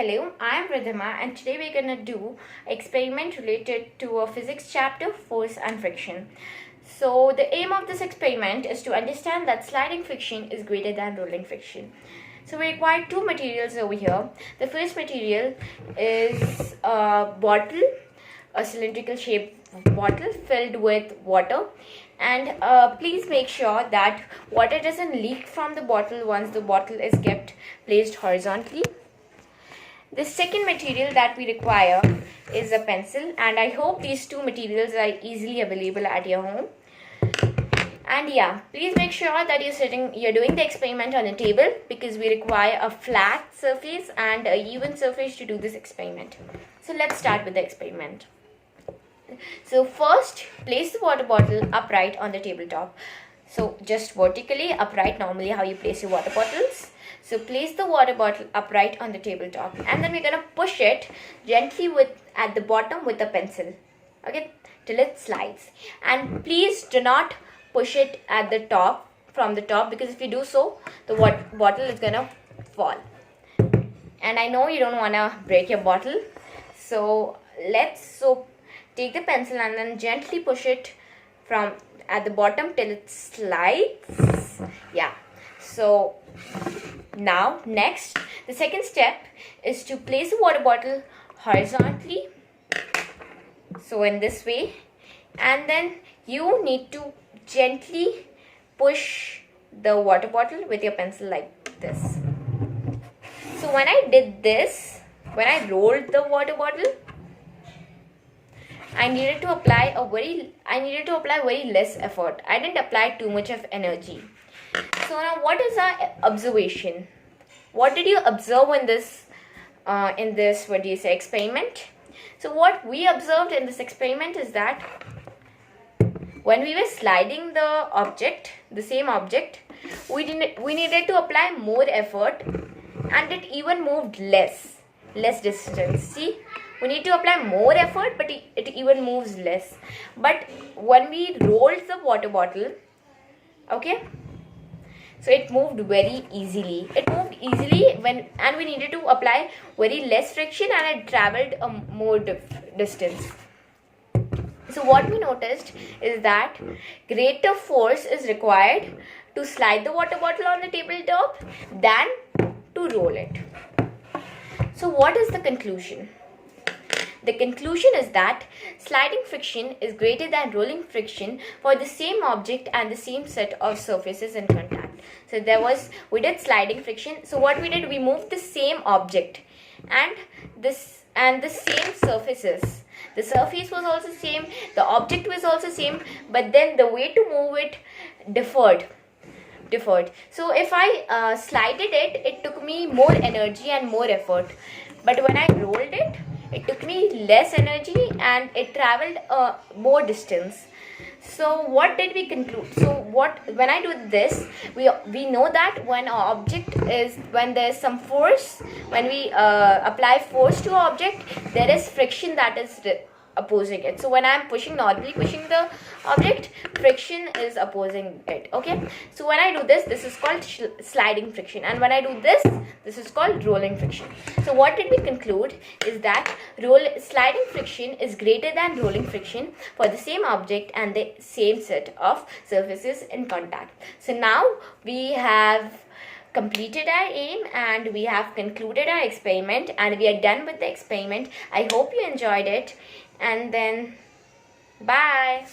Hello, I am Pradhama and today we're going to do experiment related to a physics chapter, force and friction. So the aim of this experiment is to understand that sliding friction is greater than rolling friction. So we require two materials over here. The first material is a bottle, a cylindrical shaped bottle filled with water, and please make sure that water doesn't leak from the bottle once the bottle is kept placed horizontally. The second material that we require is a pencil, and I hope these two materials are easily available at your home. And yeah, please make sure that you're doing the experiment on a table, because we require a flat surface and a even surface to do this experiment. So let's start with the experiment. So first, place the water bottle upright on the tabletop. So just vertically upright, normally how you place your water bottles. So place the water bottle upright on the tabletop, and then we're going to push it gently at the bottom with a pencil, okay, till it slides. And please do not push it at the top, from the top, because if you do so, the bottle is going to fall. And I know you don't want to break your bottle, so take the pencil and then gently push it from at the bottom till it slides. Yeah, so now next, the second step is to place the water bottle horizontally, so in this way, and then you need to gently push the water bottle with your pencil like this. So when I did this, when I rolled the water bottle, I needed to apply very less effort. I didn't apply too much of energy. So now what is our observation? What did you observe in this experiment? So what we observed in this experiment is that when we were sliding the same object, we needed to apply more effort, and it even moved less distance. See, we need to apply more effort, but it even moves less. But when we rolled the water bottle, okay, so it moved very easily. And we needed to apply very less friction, and it traveled a more distance. So what we noticed is that greater force is required to slide the water bottle on the tabletop than to roll it. So what is the conclusion? The conclusion is that sliding friction is greater than rolling friction for the same object and the same set of surfaces in contact. So we did sliding friction. So what we did, we moved the same object and the same surfaces. The surface was also same, the object was also same, but then the way to move it differed. So if I slided it took me more energy and more effort. But when I rolled it took me less energy and it traveled more distance. So what did we conclude? So when I do this, we know that when there's some force, when we apply force to an object, there is friction that is opposing it. So when I'm normally pushing the object, friction is opposing it, okay. So when I do this is called sliding friction, and when I do this is called rolling friction. So what did we conclude is that sliding friction is greater than rolling friction for the same object and the same set of surfaces in contact. So now we have completed our aim, and we have concluded our experiment, and we are done with the experiment. I hope you enjoyed it, and then bye.